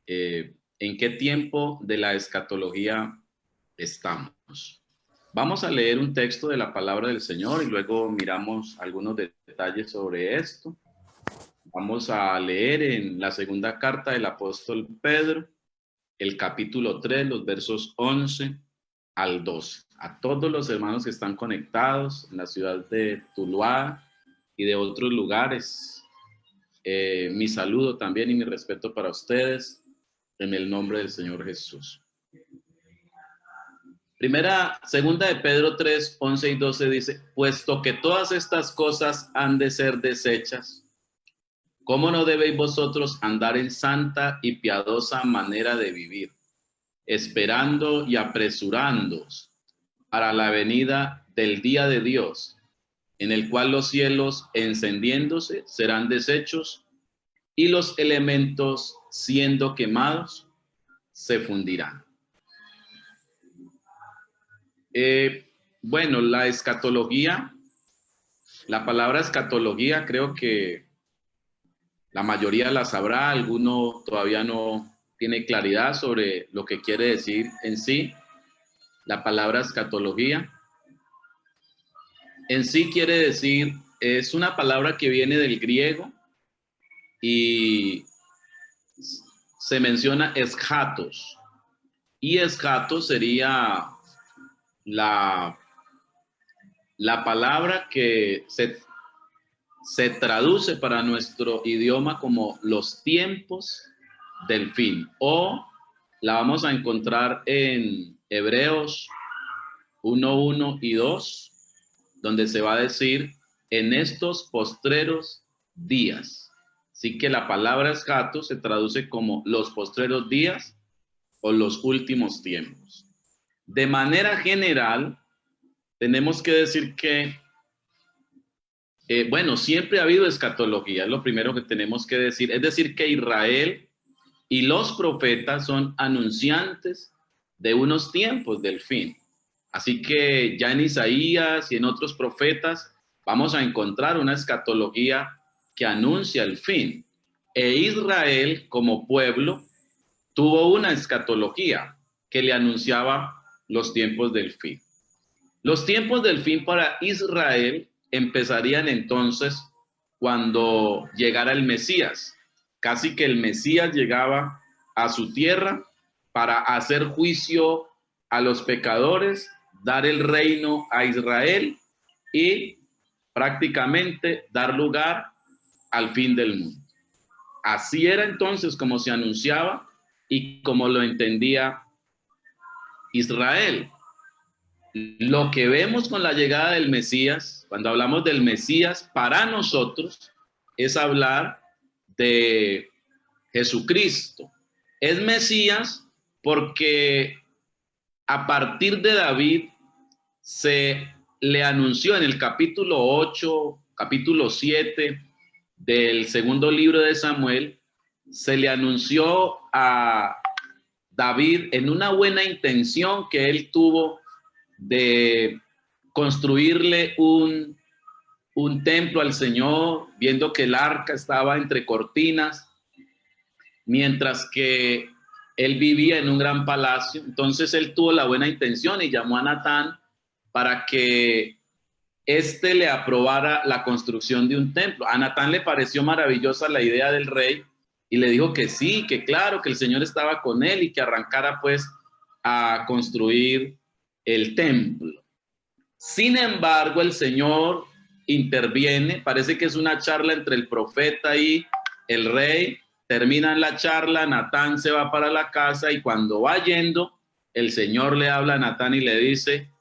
¿En qué tiempo de la escatología estamos? Vamos a leer un texto de la palabra del Señor y luego miramos algunos detalles sobre esto. Vamos a leer en la segunda carta del apóstol Pedro, el capítulo 3, los versos 11 al 12. A todos los hermanos que están conectados en la ciudad de Tuluá y de otros lugares, mi saludo también y mi respeto para ustedes en el nombre del Señor Jesús. Segunda de Pedro 3, 11 y 12 dice: puesto que todas estas cosas han de ser deshechas, ¿cómo no debéis vosotros andar en santa y piadosa manera de vivir, esperando y apresurándoos para la venida del día de Dios, en el cual los cielos encendiéndose serán deshechos y los elementos siendo quemados se fundirán? Bueno, la escatología, la palabra escatología creo que la mayoría la sabrá, alguno todavía no tiene claridad sobre lo que quiere decir en sí la palabra escatología. En sí quiere decir, es una palabra que viene del griego y se menciona eschatos, y eschatos sería la palabra que se traduce para nuestro idioma como los tiempos del fin, o la vamos a encontrar en Hebreos 1:1 y 2, donde se va a decir en estos postreros días. Así que la palabra eschato se traduce como los postreros días o los últimos tiempos. De manera general, tenemos que decir que bueno, siempre ha habido escatología, es lo primero que tenemos que decir. Es decir, que Israel y los profetas son anunciantes de unos tiempos del fin. Así que ya en Isaías y en otros profetas vamos a encontrar una escatología que anuncia el fin. E Israel, como pueblo, tuvo una escatología que le anunciaba los tiempos del fin. Los tiempos del fin para Israel empezarían entonces cuando llegara el Mesías. Casi que el Mesías llegaba a su tierra para hacer juicio a los pecadores, dar el reino a Israel y prácticamente dar lugar al fin del mundo. Así era entonces como se anunciaba y como lo entendía Israel. Lo que vemos con la llegada del Mesías, cuando hablamos del Mesías, para nosotros es hablar de Jesucristo. Es Mesías porque a partir de David se le anunció en el capítulo 8, capítulo 7 del segundo libro de Samuel, se le anunció a David en una buena intención que él tuvo de construirle un templo al Señor, viendo que el arca estaba entre cortinas, mientras que él vivía en un gran palacio. Entonces él tuvo la buena intención y llamó a Natán para que éste le aprobara la construcción de un templo. A Natán le pareció maravillosa la idea del rey y le dijo que sí, que claro, que el Señor estaba con él y que arrancara pues a construir el templo. Sin embargo, el Señor interviene, parece que es una charla entre el profeta y el rey. Terminan la charla, Natán se va para la casa y cuando va yendo, el Señor le habla a Natán y le dice: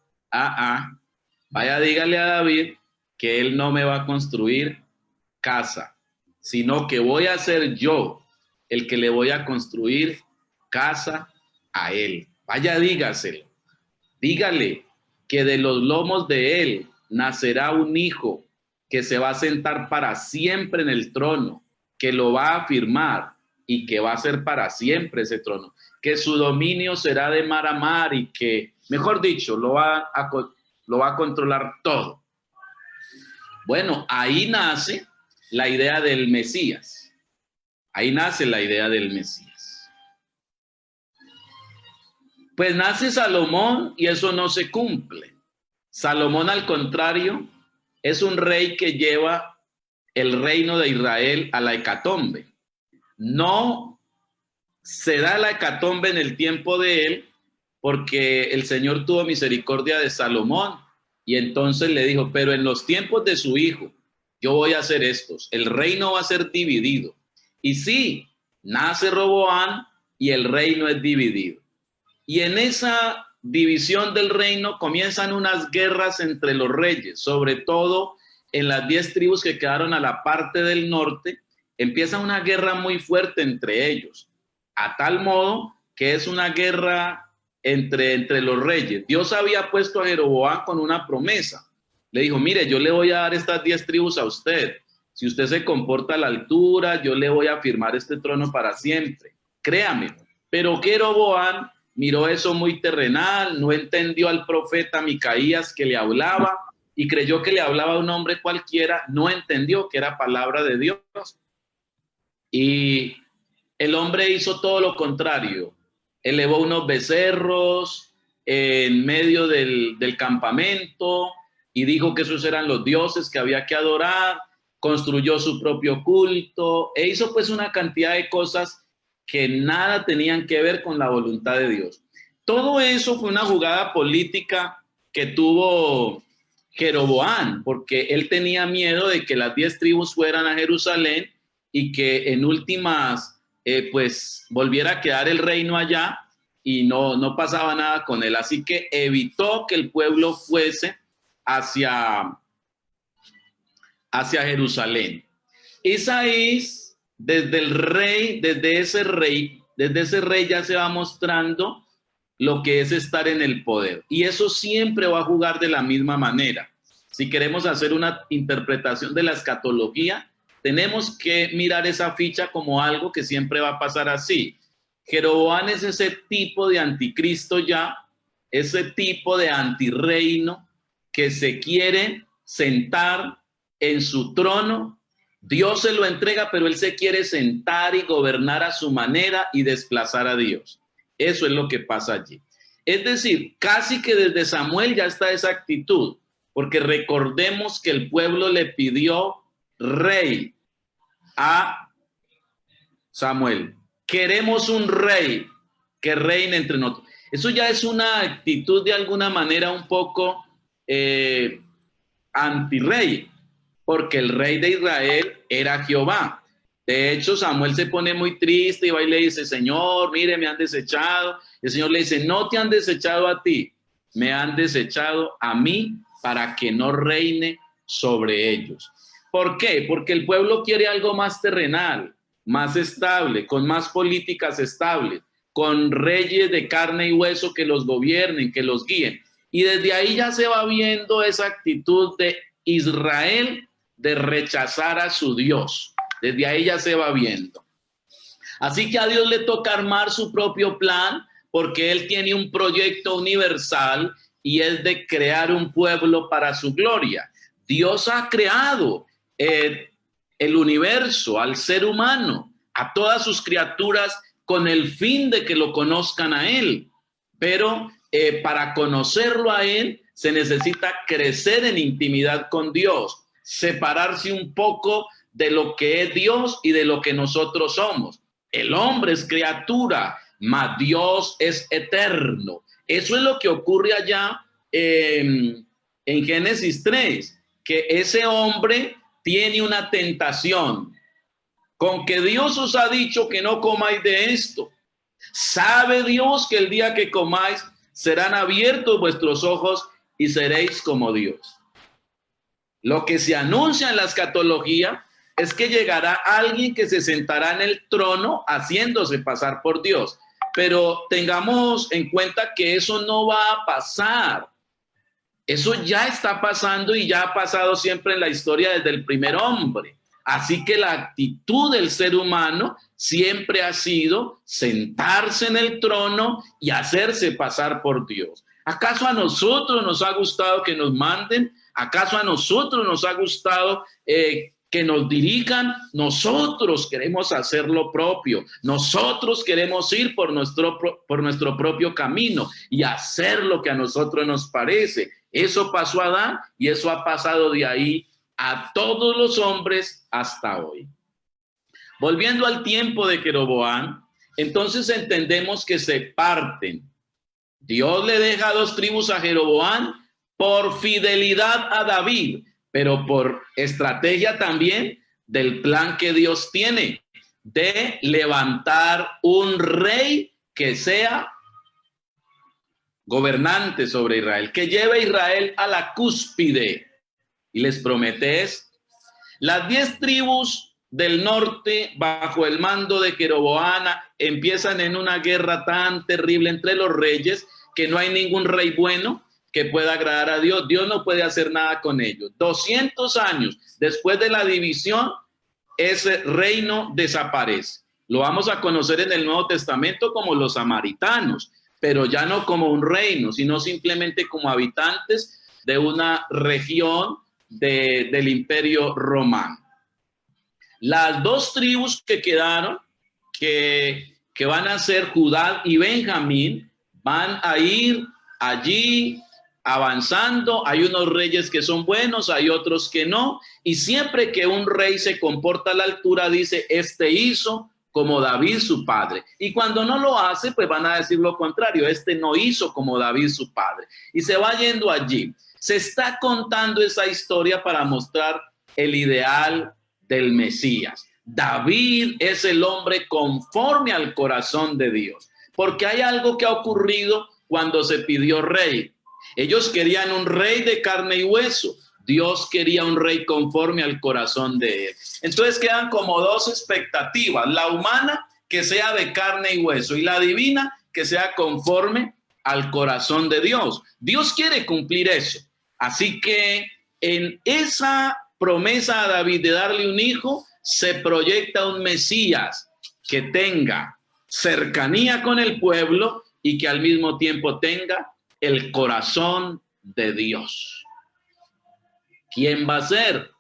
vaya, dígale a David que él no me va a construir casa, sino que voy a ser yo el que le voy a construir casa a él. Vaya, dígaselo. Dígale que de los lomos de él nacerá un hijo que se va a sentar para siempre en el trono, que lo va a afirmar y que va a ser para siempre ese trono, que su dominio será de mar a mar y que, mejor dicho, lo va a controlar todo. Bueno, ahí nace la idea del Mesías. Ahí nace la idea del Mesías. Pues nace Salomón y eso no se cumple. Salomón, al contrario, es un rey que lleva el reino de Israel a la hecatombe. No se da la hecatombe en el tiempo de él porque el Señor tuvo misericordia de Salomón y entonces le dijo, pero en los tiempos de su hijo yo voy a hacer estos, el reino va a ser dividido. Y sí, nace Roboam y el reino es dividido. Y en esa división del reino comienzan unas guerras entre los reyes, sobre todo en las 10 tribus que quedaron a la parte del norte, empieza una guerra muy fuerte entre ellos, a tal modo que es una guerra entre los reyes. Dios había puesto a Jeroboam con una promesa. Le dijo, mire, yo le voy a dar estas 10 tribus a usted. Si usted se comporta a la altura, yo le voy a firmar este trono para siempre. Créame. Pero Jeroboam miró eso muy terrenal, no entendió al profeta Micaías que le hablaba y creyó que le hablaba a un hombre cualquiera, no entendió que era palabra de Dios. Y el hombre hizo todo lo contrario. Elevó unos becerros en medio del campamento y dijo que esos eran los dioses que había que adorar, construyó su propio culto e hizo pues una cantidad de cosas que nada tenían que ver con la voluntad de Dios. Todo eso fue una jugada política que tuvo Jeroboam, porque él tenía miedo de que las 10 tribus fueran a Jerusalén y que en últimas pues volviera a quedar el reino allá y no pasaba nada con él. Así que evitó que el pueblo fuese hacia Jerusalén. Isaías, desde ese rey ya se va mostrando lo que es estar en el poder. Y eso siempre va a jugar de la misma manera. Si queremos hacer una interpretación de la escatología, tenemos que mirar esa ficha como algo que siempre va a pasar así. Jeroboam es ese tipo de anticristo ya, ese tipo de antirreino que se quiere sentar en su trono. Dios se lo entrega, pero él se quiere sentar y gobernar a su manera y desplazar a Dios. Eso es lo que pasa allí. Es decir, casi que desde Samuel ya está esa actitud, porque recordemos que el pueblo le pidió rey a Samuel. Queremos un rey que reine entre nosotros. Eso ya es una actitud de alguna manera un poco antirrey, porque el rey de Israel era Jehová. De hecho, Samuel se pone muy triste y va y le dice, Señor, mire, me han desechado. El Señor le dice, no te han desechado a ti, me han desechado a mí para que no reine sobre ellos. ¿Por qué? Porque el pueblo quiere algo más terrenal, más estable, con más políticas estables, con reyes de carne y hueso que los gobiernen, que los guíen. Y desde ahí ya se va viendo esa actitud de Israel de rechazar a su Dios. Desde ahí ya se va viendo. Así que a Dios le toca armar su propio plan porque Él tiene un proyecto universal y es de crear un pueblo para su gloria. Dios ha creado el universo, al ser humano, a todas sus criaturas con el fin de que lo conozcan a Él. Pero para conocerlo a Él se necesita crecer en intimidad con Dios, separarse un poco de lo que es Dios y de lo que nosotros somos. El hombre es criatura, mas Dios es eterno. Eso es lo que ocurre allá en Génesis 3, que ese hombre tiene una tentación. Con que Dios os ha dicho que no comáis de esto. Sabe Dios que el día que comáis serán abiertos vuestros ojos y seréis como Dios. Lo que se anuncia en la escatología es que llegará alguien que se sentará en el trono haciéndose pasar por Dios. Pero tengamos en cuenta que eso no va a pasar. Eso ya está pasando y ya ha pasado siempre en la historia desde el primer hombre. Así que la actitud del ser humano siempre ha sido sentarse en el trono y hacerse pasar por Dios. ¿Acaso a nosotros nos ha gustado que nos manden? ¿Acaso a nosotros nos ha gustado que que nos dirijan, nosotros queremos hacer lo propio, nosotros queremos ir por nuestro propio camino y hacer lo que a nosotros nos parece. Eso pasó a Adán y eso ha pasado de ahí a todos los hombres hasta hoy. Volviendo al tiempo de Jeroboam, entonces entendemos que se parten. Dios le deja 2 tribus a Jeroboam por fidelidad a David, pero por estrategia también del plan que Dios tiene de levantar un rey que sea gobernante sobre Israel, que lleve a Israel a la cúspide. Y les promete esto. Las 10 tribus del norte, bajo el mando de Jeroboam, empiezan en una guerra tan terrible entre los reyes que no hay ningún rey bueno que pueda agradar a Dios. Dios no puede hacer nada con ellos. 200 años después de la división, ese reino desaparece. Lo vamos a conocer en el Nuevo Testamento como los samaritanos, pero ya no como un reino, sino simplemente como habitantes de una región del Imperio Romano. Las 2 tribus que quedaron, que van a ser Judá y Benjamín, van a ir allí avanzando. Hay unos reyes que son buenos, hay otros que no, y siempre que un rey se comporta a la altura, dice, este hizo como David su padre, y cuando no lo hace, pues van a decir lo contrario, este no hizo como David su padre, y se va yendo allí. Se está contando esa historia para mostrar el ideal del Mesías. David es el hombre conforme al corazón de Dios, porque hay algo que ha ocurrido cuando se pidió rey. Ellos querían un rey de carne y hueso. Dios quería un rey conforme al corazón de él. Entonces quedan como 2 expectativas, la humana que sea de carne y hueso y la divina que sea conforme al corazón de Dios. Dios quiere cumplir eso. Así que en esa promesa a David de darle un hijo, se proyecta un Mesías que tenga cercanía con el pueblo y que al mismo tiempo tenga el corazón de Dios. ¿Quién va a ser?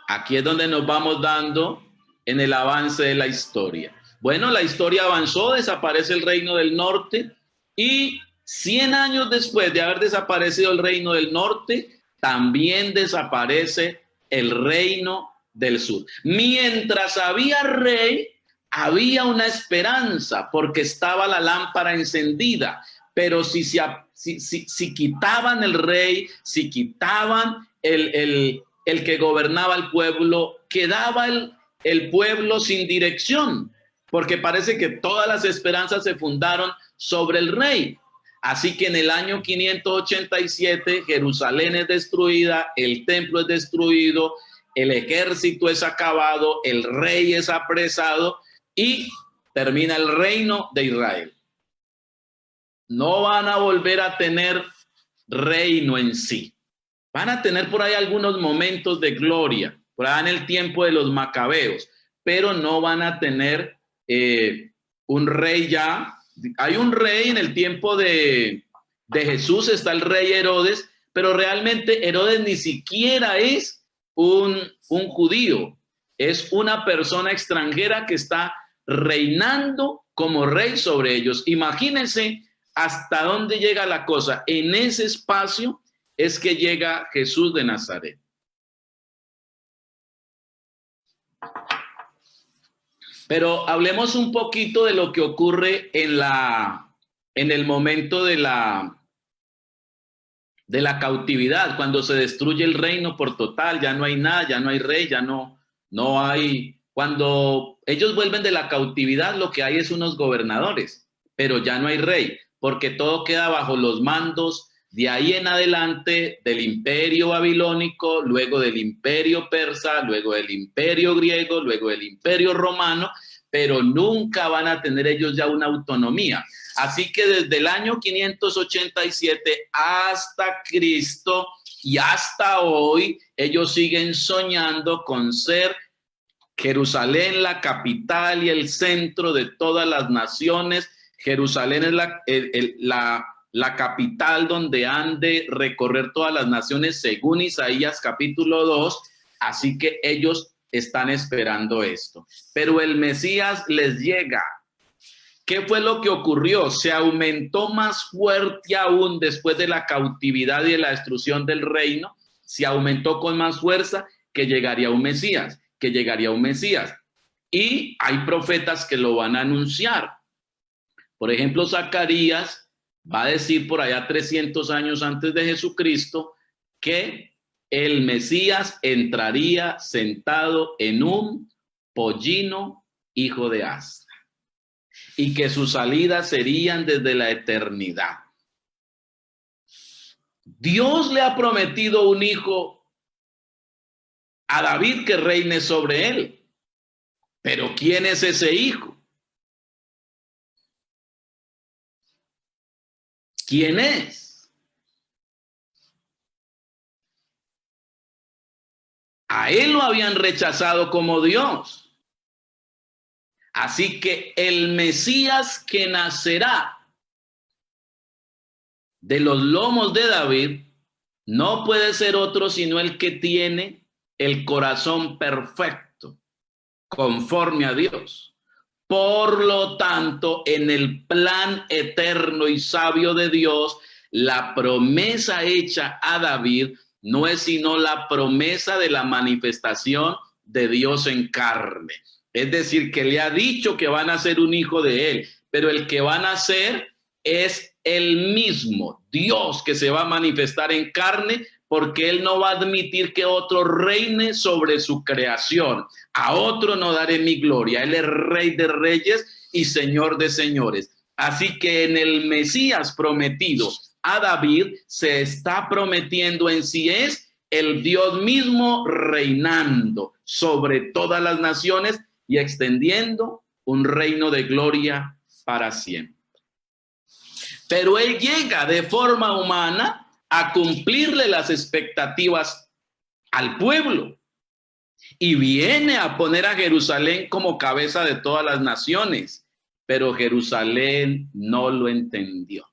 Aquí es donde nos vamos dando en el avance de la historia. Bueno, la historia avanzó, desaparece el reino del norte y 100 años después de haber desaparecido el reino del norte, también desaparece el reino del sur. Mientras había rey, había una esperanza porque estaba la lámpara encendida, pero si quitaban el rey, si quitaban el que gobernaba el pueblo, quedaba el pueblo sin dirección, porque parece que todas las esperanzas se fundaron sobre el rey. Así que en el año 587 Jerusalén es destruida, el templo es destruido, el ejército es acabado, el rey es apresado y termina el reino de Israel. No van a volver a tener reino en sí. Van a tener por ahí algunos momentos de gloria, por ahí en el tiempo de los macabeos, pero no van a tener un rey ya. Hay un rey en el tiempo de Jesús, está el rey Herodes, pero realmente Herodes ni siquiera es un judío, es una persona extranjera que está reinando como rey sobre ellos. Imagínense hasta dónde llega la cosa. En ese espacio es que llega Jesús de Nazaret. Pero hablemos un poquito de lo que ocurre en el momento de la cautividad, cuando se destruye el reino por total, ya no hay nada, ya no hay rey, ya no hay. Cuando ellos vuelven de la cautividad, lo que hay es unos gobernadores, pero ya no hay rey, porque todo queda bajo los mandos de ahí en adelante del imperio babilónico, luego del imperio persa, luego del imperio griego, luego del imperio romano, pero nunca van a tener ellos ya una autonomía. Así que desde el año 587 hasta Cristo y hasta hoy, ellos siguen soñando con ser Jerusalén la capital y el centro de todas las naciones. Jerusalén es la capital donde han de recorrer todas las naciones, según Isaías capítulo 2, así que ellos están esperando esto. Pero el Mesías les llega. ¿Qué fue lo que ocurrió? Se aumentó más fuerte aún después de la cautividad y de la destrucción del reino, se aumentó con más fuerza que llegaría un Mesías, que llegaría un Mesías. Y hay profetas que lo van a anunciar. Por ejemplo, Zacarías va a decir por allá 300 años antes de Jesucristo que el Mesías entraría sentado en un pollino hijo de asna y que sus salidas serían desde la eternidad. Dios le ha prometido un hijo a David que reine sobre él. Pero ¿quién es ese hijo? ¿Quién es? A él lo habían rechazado como Dios. Así que el Mesías que nacerá de los lomos de David no puede ser otro sino el que tiene el corazón perfecto, conforme a Dios. Por lo tanto, en el plan eterno y sabio de Dios, la promesa hecha a David no es sino la promesa de la manifestación de Dios en carne. Es decir, que le ha dicho que van a ser un hijo de él, pero el que van a ser es el mismo Dios que se va a manifestar en carne, porque él no va a admitir que otro reine sobre su creación. A otro no daré mi gloria. Él es Rey de reyes y Señor de señores. Así que en el Mesías prometido a David se está prometiendo en sí es el Dios mismo reinando sobre todas las naciones y extendiendo un reino de gloria para siempre. Pero él llega de forma humana a cumplirle las expectativas al pueblo y viene a poner a Jerusalén como cabeza de todas las naciones, pero Jerusalén no lo entendió.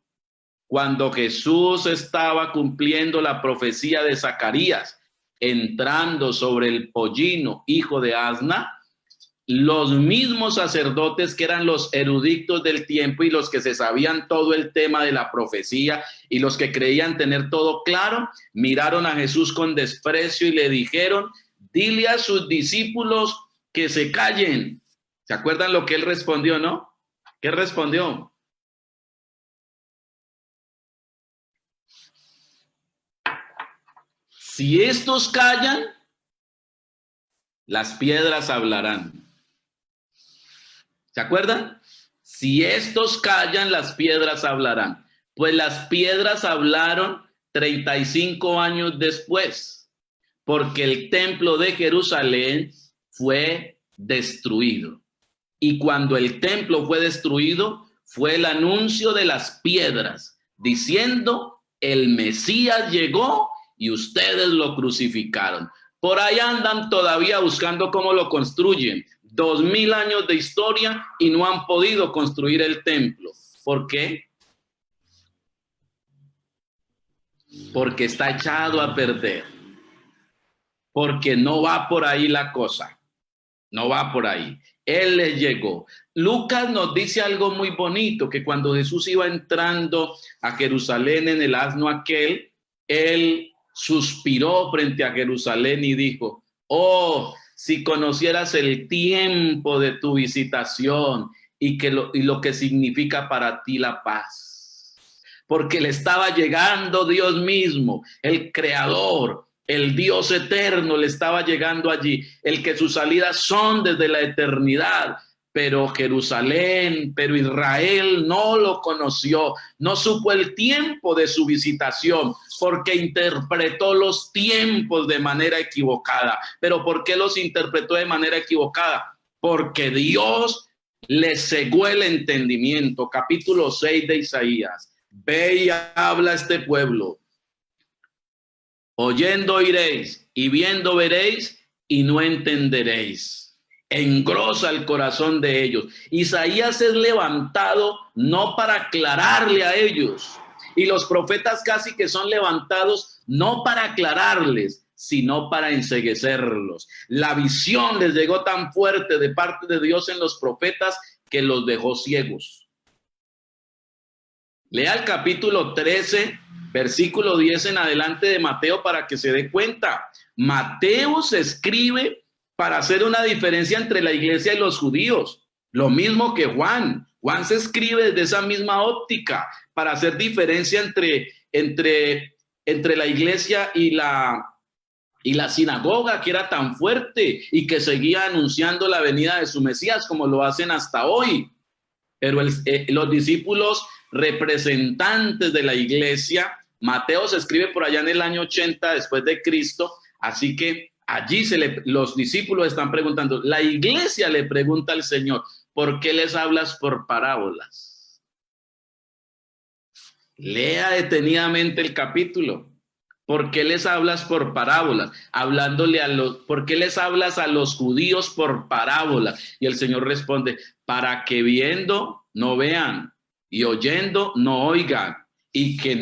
Cuando Jesús estaba cumpliendo la profecía de Zacarías, entrando sobre el pollino hijo de asna, los mismos sacerdotes que eran los eruditos del tiempo y los que se sabían todo el tema de la profecía y los que creían tener todo claro, miraron a Jesús con desprecio y le dijeron: dile a sus discípulos que se callen. ¿Se acuerdan lo que él respondió, no? ¿Qué respondió? Si estos callan, las piedras hablarán. ¿Se acuerdan? Si estos callan, las piedras hablarán. Pues las piedras hablaron 35 años después, porque el templo de Jerusalén fue destruido. Y cuando el templo fue destruido, fue el anuncio de las piedras, diciendo: el Mesías llegó y ustedes lo crucificaron. Por ahí andan todavía buscando cómo lo construyen. 2000 años de historia y no han podido construir el templo. ¿Por qué? Porque está echado a perder. Porque no va por ahí la cosa. No va por ahí. Él les llegó. Lucas nos dice algo muy bonito, que cuando Jesús iba entrando a Jerusalén en el asno aquel, él suspiró frente a Jerusalén y dijo: oh, si conocieras el tiempo de tu visitación y lo que significa para ti la paz. Porque le estaba llegando Dios mismo, el creador, el Dios eterno le estaba llegando allí, el que sus salidas son desde la eternidad. Pero Jerusalén, pero Israel no lo conoció, no supo el tiempo de su visitación, porque interpretó los tiempos de manera equivocada. ¿Pero por qué los interpretó de manera equivocada? Porque Dios les cegó el entendimiento. Capítulo 6 de Isaías. Ve y habla a este pueblo. Oyendo oiréis y viendo veréis y no entenderéis. Engrosa el corazón de ellos. Isaías es levantado no para aclararle a ellos. y los profetas casi que son levantados no para aclararles, sino para enceguecerlos. La visión les llegó tan fuerte de parte de Dios en los profetas que los dejó ciegos. Lea el capítulo 13, versículo 10 en adelante de Mateo para que se dé cuenta. Mateo se escribe para hacer una diferencia entre la iglesia y los judíos. Lo mismo que Juan. Juan se escribe desde esa misma óptica para hacer diferencia entre la iglesia y la sinagoga, que era tan fuerte y que seguía anunciando la venida de su Mesías como lo hacen hasta hoy. Pero los discípulos representantes de la iglesia, Mateo se escribe por allá en el año 80 después de Cristo, así que allí los discípulos están preguntando, la iglesia le pregunta al Señor, ¿por qué les hablas por parábolas? Lea detenidamente el capítulo. ¿Por qué les hablas por parábolas? ¿Por qué les hablas a los judíos por parábolas? Y el Señor responde, para que viendo no vean y oyendo no oigan, y que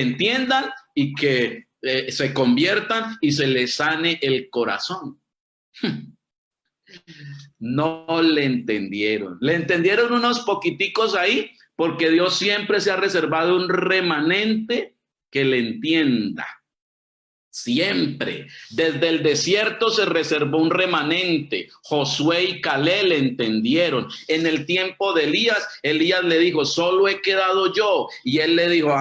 entiendan y que se conviertan y se les sane el corazón. No le entendieron. Le entendieron unos poquiticos ahí, porque Dios siempre se ha reservado un remanente que le entienda. Siempre. Desde el desierto se reservó un remanente. Josué y Caleb le entendieron. En el tiempo de Elías, Elías le dijo, solo he quedado yo. Y él le dijo,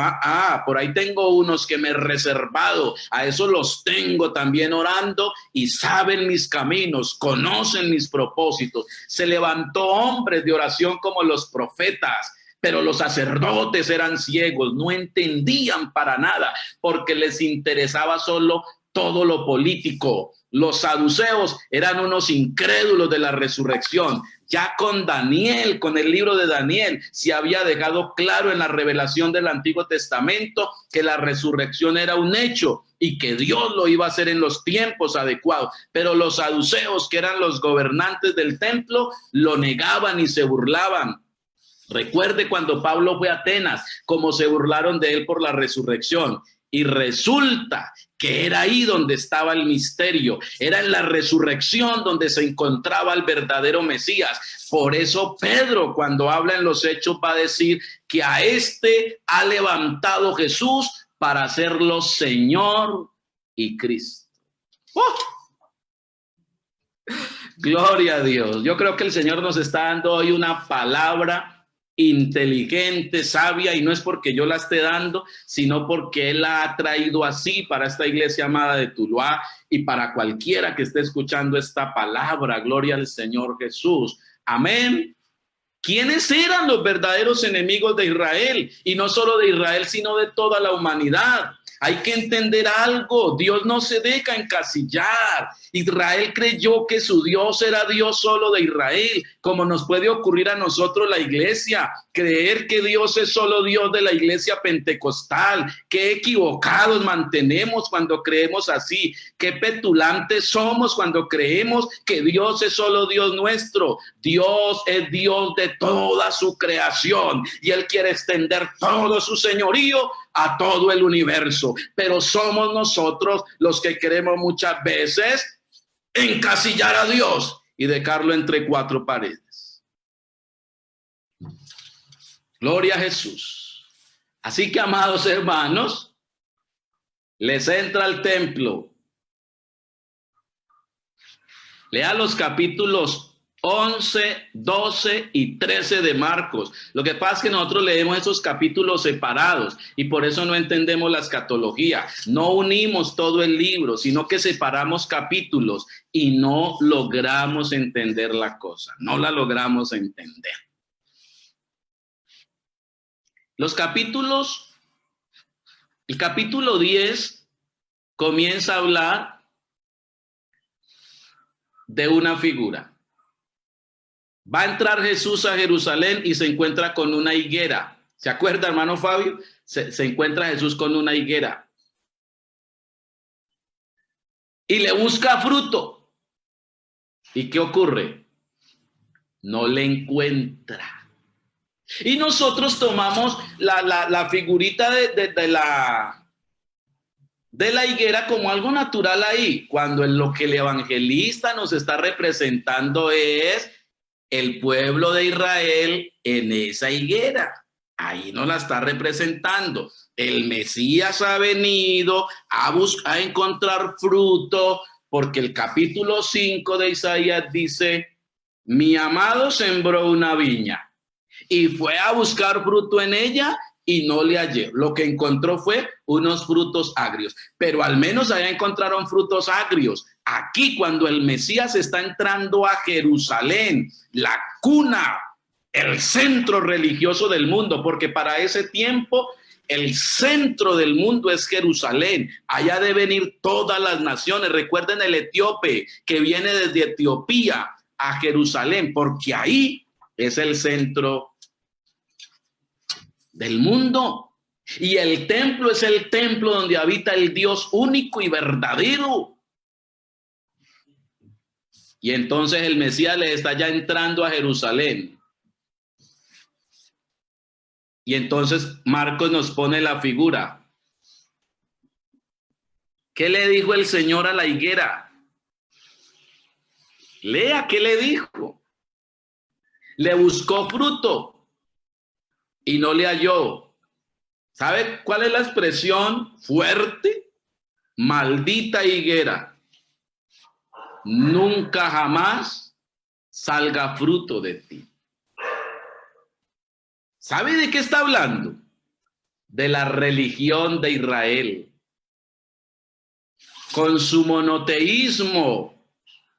por ahí tengo unos que me he reservado. A esos los tengo también orando y saben mis caminos, conocen mis propósitos. Se levantó hombres de oración como los profetas. Pero los sacerdotes eran ciegos, no entendían para nada, porque les interesaba solo todo lo político. Los saduceos eran unos incrédulos de la resurrección. Ya con Daniel, con el libro de Daniel, se había dejado claro en la revelación del Antiguo Testamento que la resurrección era un hecho y que Dios lo iba a hacer en los tiempos adecuados. Pero los saduceos, que eran los gobernantes del templo, lo negaban y se burlaban. Recuerde cuando Pablo fue a Atenas, cómo se burlaron de él por la resurrección. Y resulta que era ahí donde estaba el misterio. Era en la resurrección donde se encontraba el verdadero Mesías. Por eso Pedro, cuando habla en los Hechos, va a decir que a este ha levantado Jesús para hacerlo Señor y Cristo. ¡Oh! Gloria a Dios. Yo creo que el Señor nos está dando hoy una palabra inteligente, sabia, y no es porque yo la esté dando, sino porque Él la ha traído así para esta iglesia amada de Tuluá y para cualquiera que esté escuchando esta palabra. Gloria al Señor Jesús. Amén. ¿Quiénes eran los verdaderos enemigos de Israel? Y no solo de Israel, sino de toda la humanidad. Hay que entender algo, Dios no se deja encasillar. Israel creyó que su Dios era Dios solo de Israel, como nos puede ocurrir a nosotros la iglesia, creer que Dios es solo Dios de la iglesia pentecostal. Qué equivocados mantenemos cuando creemos así, qué petulantes somos cuando creemos que Dios es solo Dios nuestro. Dios es Dios de toda su creación y Él quiere extender todo su señorío a todo el universo, pero somos nosotros los que queremos muchas veces encasillar a Dios y dejarlo entre cuatro paredes. Gloria a Jesús. Así que, amados hermanos, les entra al templo. Lea los capítulos 11, 12 y 13 de Marcos. Lo que pasa es que nosotros leemos esos capítulos separados y por eso no entendemos la escatología. No unimos todo el libro, sino que separamos capítulos y no logramos entender la cosa. No la logramos entender. El capítulo 10 comienza a hablar de una figura. Va a entrar Jesús a Jerusalén y se encuentra con una higuera. ¿Se acuerda, hermano Fabio? Se encuentra Jesús con una higuera. Y le busca fruto. ¿Y qué ocurre? No le encuentra. Y nosotros tomamos la figurita de la higuera como algo natural ahí, cuando en lo que el evangelista nos está representando es el pueblo de Israel en esa higuera. Ahí nos la está representando. El Mesías ha venido a encontrar fruto, porque el capítulo 5 de Isaías dice: mi amado sembró una viña y fue a buscar fruto en ella y no le halló. Lo que encontró fue unos frutos agrios, pero al menos allá encontraron frutos agrios. Aquí, cuando el Mesías está entrando a Jerusalén, la cuna, el centro religioso del mundo, porque para ese tiempo el centro del mundo es Jerusalén. Allá deben ir todas las naciones. Recuerden el etíope que viene desde Etiopía a Jerusalén, porque ahí es el centro del mundo. Y el templo es el templo donde habita el Dios único y verdadero. Y entonces el Mesías le está ya entrando a Jerusalén. Y entonces Marcos nos pone la figura. ¿Qué le dijo el Señor a la higuera? Lea, ¿qué le dijo? Le buscó fruto y no le halló. ¿Sabe cuál es la expresión fuerte? Maldita higuera, nunca jamás salga fruto de ti. ¿Sabe de qué está hablando? De la religión de Israel. Con su monoteísmo,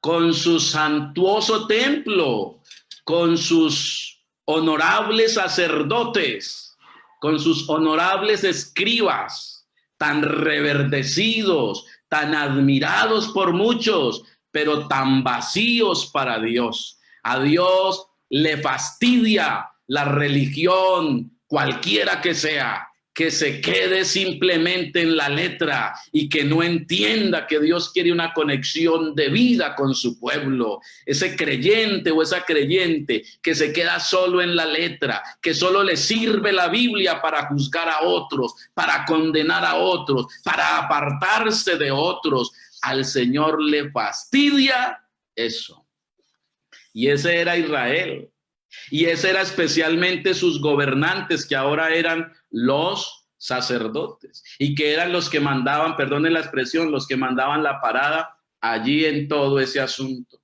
con su santuoso templo, con sus honorables sacerdotes, con sus honorables escribas, tan reverdecidos, tan admirados por muchos, pero tan vacíos para Dios. A Dios le fastidia la religión, cualquiera que sea, que se quede simplemente en la letra y que no entienda que Dios quiere una conexión de vida con su pueblo. Ese creyente o esa creyente que se queda solo en la letra, que solo le sirve la Biblia para juzgar a otros, para condenar a otros, para apartarse de otros. Al Señor le fastidia eso. Y ese era Israel. Y ese era especialmente sus gobernantes, que ahora eran los sacerdotes y que eran los que mandaban, perdonen la expresión, los que mandaban la parada allí en todo ese asunto.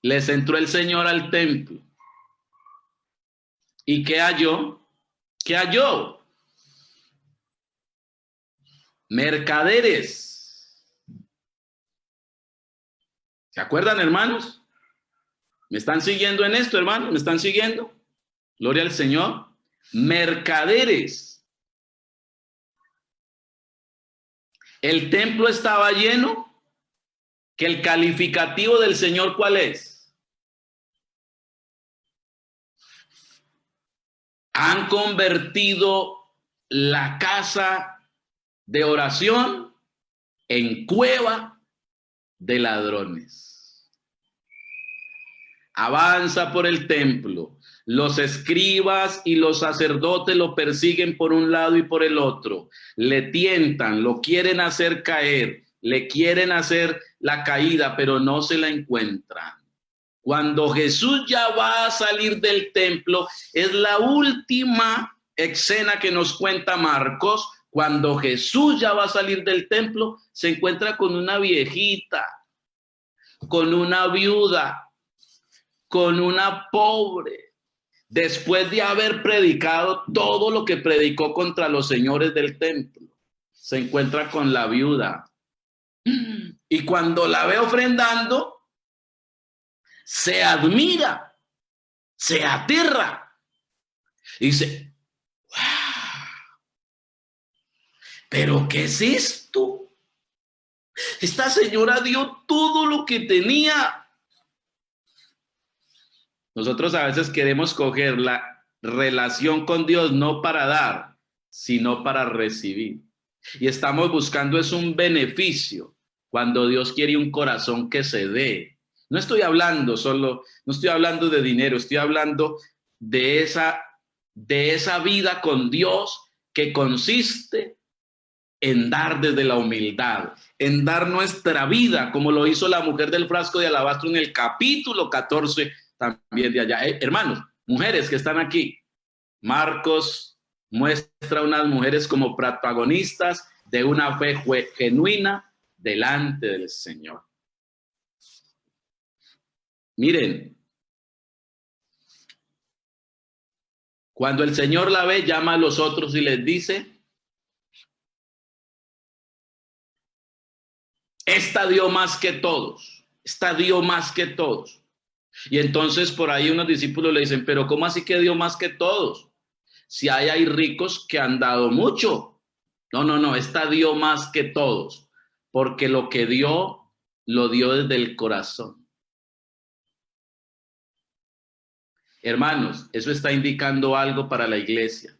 Les entró el Señor al templo. ¿Y qué halló? ¿Qué halló? Mercaderes. ¿Se acuerdan, hermanos? ¿Me están siguiendo en esto, hermanos? ¿Me están siguiendo? Gloria al Señor. Mercaderes. El templo estaba lleno. Que el calificativo del Señor, ¿cuál es? Han convertido la casa de oración en cueva de ladrones. Avanza por el templo. Los escribas y los sacerdotes lo persiguen por un lado y por el otro. Le tientan, lo quieren hacer caer, le quieren hacer la caída, pero no se la encuentran. Cuando Jesús ya va a salir del templo, es la última escena que nos cuenta Marcos. Cuando Jesús ya va a salir del templo, se encuentra con una viejita, con una viuda, con una pobre, después de haber predicado todo lo que predicó contra los señores del templo. Se encuentra con la viuda y cuando la ve ofrendando, se admira, se aterra y dice: ¡wow! ¿Pero qué es esto? Esta señora dio todo lo que tenía. Nosotros a veces queremos coger la relación con Dios no para dar, sino para recibir. Y estamos buscando es un beneficio, cuando Dios quiere un corazón que se dé, No estoy hablando solo, no estoy hablando de dinero, estoy hablando de esa vida con Dios que consiste en dar desde la humildad, en dar nuestra vida, como lo hizo la mujer del frasco de alabastro en el capítulo 14 también de allá. Hermanos, mujeres que están aquí, Marcos muestra unas mujeres como protagonistas de una fe genuina delante del Señor. Miren, cuando el Señor la ve, llama a los otros y les dice: esta dio más que todos, esta dio más que todos. Y entonces por ahí unos discípulos le dicen: pero ¿cómo así que dio más que todos? Si hay ricos que han dado mucho. No, esta dio más que todos, porque lo que dio, lo dio desde el corazón. Hermanos, eso está indicando algo para la iglesia,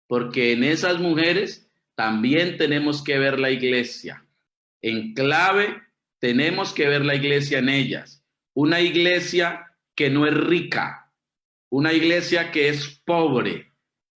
porque en esas mujeres también tenemos que ver la iglesia. En clave, tenemos que ver la iglesia en ellas. Una iglesia que no es rica, una iglesia que es pobre,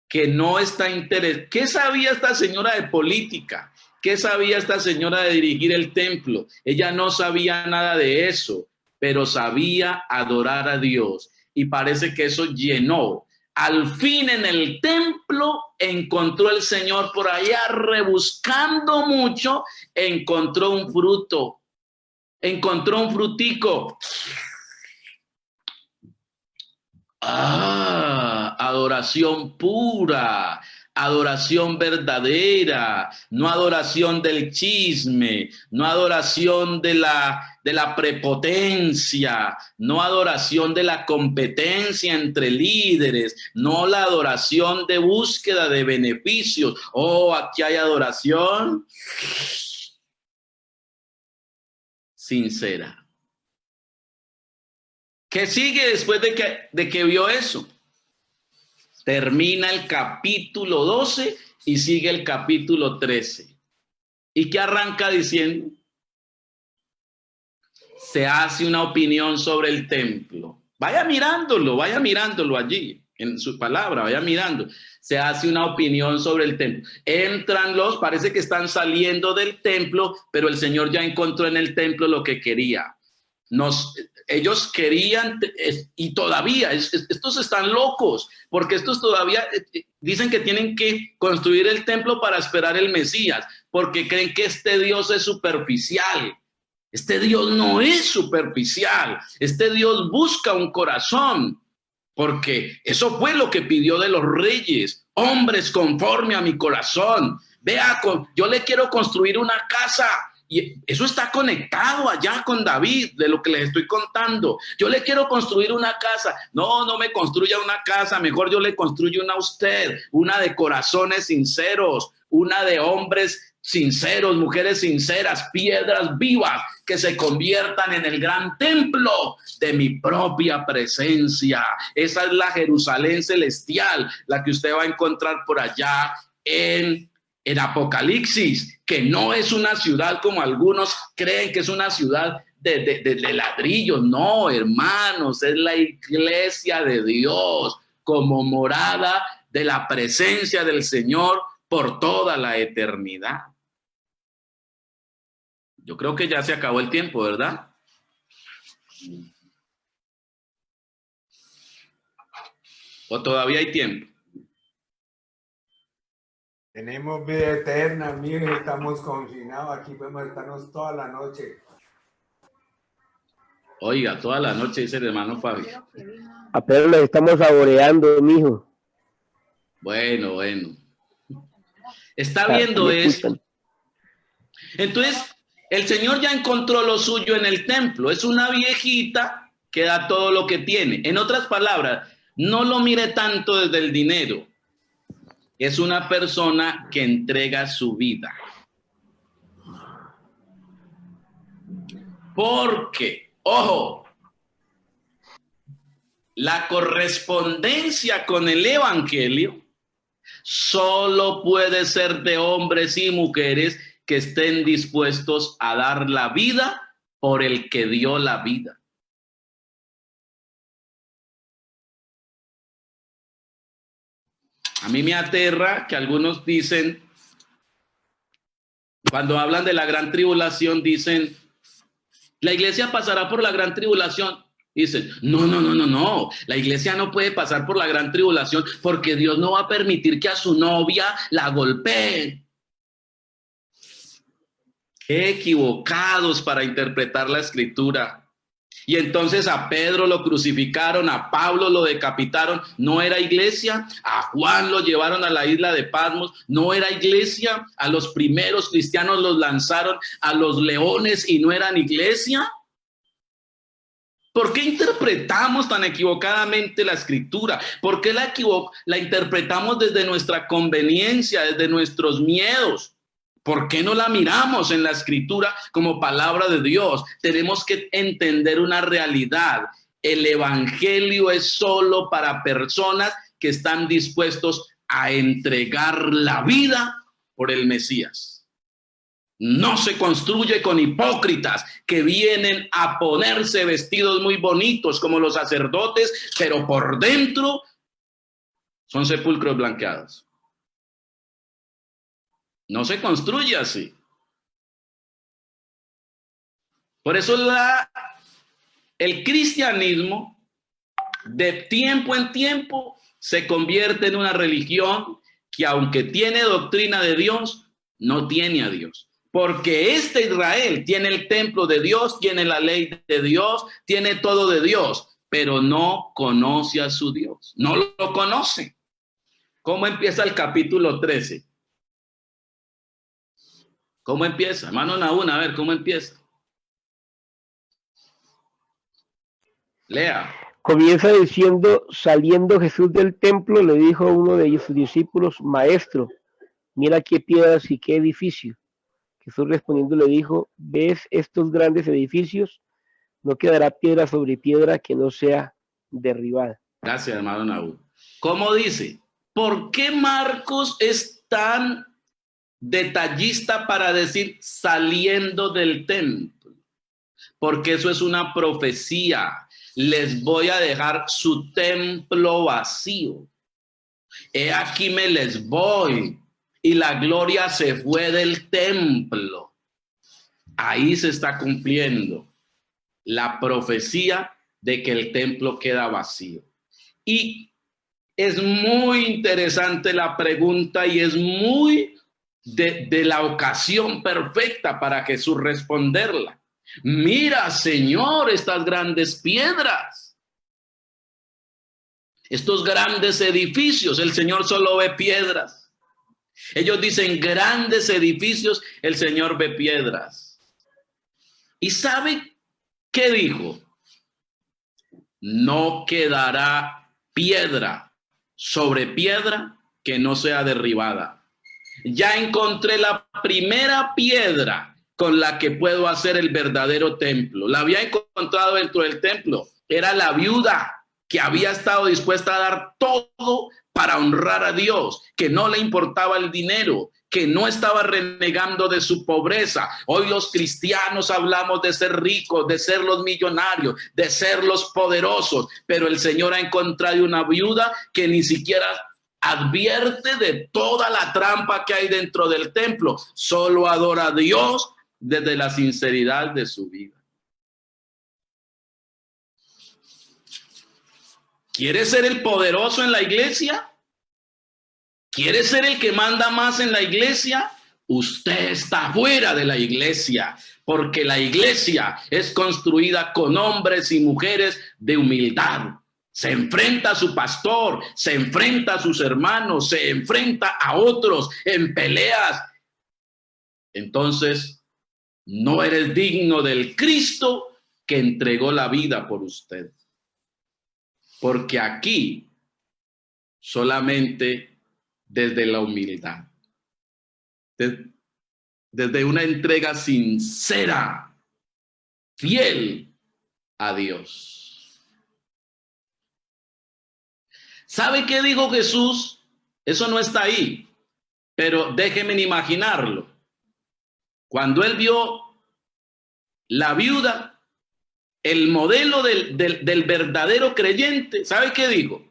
que no está interesada. ¿Qué sabía esta señora de política? ¿Qué sabía esta señora de dirigir el templo? Ella no sabía nada de eso, pero sabía adorar a Dios. Y parece que eso llenó. Al fin en el templo encontró el Señor por allá rebuscando mucho, encontró un fruto, encontró un frutico. Adoración pura, adoración verdadera, no adoración del chisme, no adoración de la prepotencia, no adoración de la competencia entre líderes, no la adoración de búsqueda de beneficios. Oh, aquí hay adoración sincera. ¿Qué sigue después de que vio eso? Termina el capítulo 12 y sigue el capítulo 13. ¿Y qué arranca diciendo? Se hace una opinión sobre el templo. Vaya mirándolo allí, en su palabra, vaya mirando. Se hace una opinión sobre el templo. Entran parece que están saliendo del templo, pero el Señor ya encontró en el templo lo que quería. Ellos querían, y todavía, estos están locos, porque estos todavía dicen que tienen que construir el templo para esperar el Mesías, porque creen que este Dios es superficial. Este Dios no es superficial, este Dios busca un corazón, porque eso fue lo que pidió de los reyes: hombres conforme a mi corazón. Vea, yo le quiero construir una casa. Y eso está conectado allá con David, de lo que les estoy contando. Yo le quiero construir una casa. No me construya una casa, mejor yo le construyo una a usted, una de corazones sinceros, una de hombres sinceros, mujeres sinceras, piedras vivas que se conviertan en el gran templo de mi propia presencia. Esa es la Jerusalén celestial, la que usted va a encontrar por allá en Apocalipsis, que no es una ciudad como algunos creen que es una ciudad de ladrillos. No, hermanos, es la iglesia de Dios como morada de la presencia del Señor por toda la eternidad. Yo creo que ya se acabó el tiempo, ¿verdad? ¿O todavía hay tiempo? Tenemos vida eterna, miren, estamos confinados, aquí podemos estarnos toda la noche. Oiga, toda la noche, dice el hermano Fabio. Apenas lo estamos saboreando, mijo. Bueno. Está viendo esto. Entonces, el Señor ya encontró lo suyo en el templo. Es una viejita que da todo lo que tiene. En otras palabras, no lo mire tanto desde el dinero. Es una persona que entrega su vida. Porque, ojo, la correspondencia con el evangelio solo puede ser de hombres y mujeres que estén dispuestos a dar la vida por el que dio la vida. A mí me aterra que algunos dicen, cuando hablan de la gran tribulación, dicen, la iglesia pasará por la gran tribulación. Dicen, no. La iglesia no puede pasar por la gran tribulación porque Dios no va a permitir que a su novia la golpeen. Qué equivocados para interpretar la escritura. Y entonces a Pedro lo crucificaron, a Pablo lo decapitaron, ¿no era iglesia? A Juan lo llevaron a la isla de Patmos, ¿no era iglesia? A los primeros cristianos los lanzaron a los leones y no eran iglesia. ¿Por qué interpretamos tan equivocadamente la escritura? ¿Por qué la interpretamos desde nuestra conveniencia, desde nuestros miedos? ¿Por qué no la miramos en la escritura como palabra de Dios? Tenemos que entender una realidad. El evangelio es solo para personas que están dispuestos a entregar la vida por el Mesías. No se construye con hipócritas que vienen a ponerse vestidos muy bonitos como los sacerdotes, pero por dentro son sepulcros blanqueados. No se construye así. Por eso el cristianismo de tiempo en tiempo se convierte en una religión que, aunque tiene doctrina de Dios, no tiene a Dios. Porque este Israel tiene el templo de Dios, tiene la ley de Dios, tiene todo de Dios, pero no conoce a su Dios. No lo conoce. ¿Cómo empieza el capítulo 13? ¿Cómo empieza? Hermano Nahún, a ver, ¿cómo empieza? Lea. Comienza diciendo, saliendo Jesús del templo, le dijo a uno de sus discípulos, Maestro, mira qué piedras y qué edificio. Jesús respondiendo le dijo, ¿ves estos grandes edificios? No quedará piedra sobre piedra que no sea derribada. Gracias, hermano Nahún. ¿Cómo dice? ¿Por qué Marcos es tan detallista para decir saliendo del templo? Porque eso es una profecía. Les voy a dejar su templo vacío. He aquí me les voy y la gloria se fue del templo. Ahí se está cumpliendo la profecía de que el templo queda vacío. Y es muy interesante la pregunta y es muy de la ocasión perfecta para Jesús responderla. Mira, Señor, estas grandes piedras, estos grandes edificios. El Señor solo ve piedras. Ellos dicen grandes edificios, el Señor ve piedras. ¿Y sabe qué dijo? No quedará piedra sobre piedra que no sea derribada. Ya encontré la primera piedra con la que puedo hacer el verdadero templo. La había encontrado dentro del templo. Era la viuda que había estado dispuesta a dar todo para honrar a Dios, que no le importaba el dinero, que no estaba renegando de su pobreza. Hoy los cristianos hablamos de ser ricos, de ser los millonarios, de ser los poderosos, pero el Señor ha encontrado una viuda que ni siquiera advierte de toda la trampa que hay dentro del templo. Solo adora a Dios desde la sinceridad de su vida. ¿Quiere ser el poderoso en la iglesia? ¿Quiere ser el que manda más en la iglesia? Usted está fuera de la iglesia, porque la iglesia es construida con hombres y mujeres de humildad. Se enfrenta a su pastor, se enfrenta a sus hermanos, se enfrenta a otros en peleas. Entonces, no eres digno del Cristo que entregó la vida por usted. Porque aquí solamente desde la humildad, desde una entrega sincera, fiel a Dios. ¿Sabe qué dijo Jesús? Eso no está ahí, pero déjenme imaginarlo. Cuando él vio la viuda, el modelo del verdadero creyente, ¿sabe qué dijo?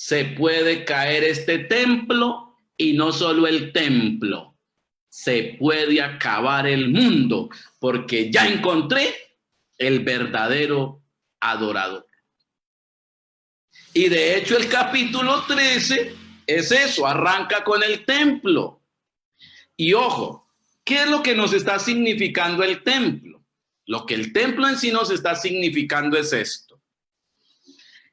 se puede caer este templo, y no solo el templo, se puede acabar el mundo, porque ya encontré el verdadero adorador. Y de hecho el capítulo 13 es eso, arranca con el templo. Y ojo, ¿qué es lo que nos está significando el templo? Lo que el templo en sí nos está significando es esto.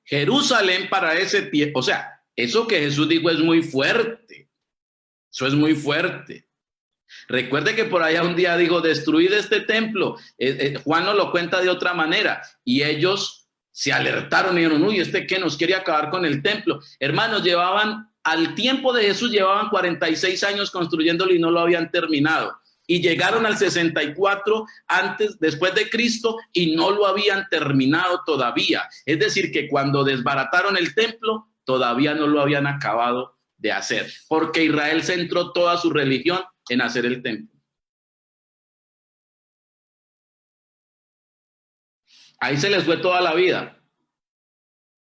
Jerusalén para ese tiempo, o sea, eso que Jesús dijo es muy fuerte. Eso es muy fuerte. Recuerde que por allá un día dijo, destruid este templo. Juan nos lo cuenta de otra manera. Y ellos se alertaron y dijeron, uy, ¿este qué nos quiere acabar con el templo? Hermanos, al tiempo de Jesús llevaban 46 años construyéndolo y no lo habían terminado. Y llegaron al 64 después de Cristo, y no lo habían terminado todavía. Es decir, que cuando desbarataron el templo, todavía no lo habían acabado de hacer, porque Israel centró toda su religión en hacer el templo. Ahí se les fue toda la vida.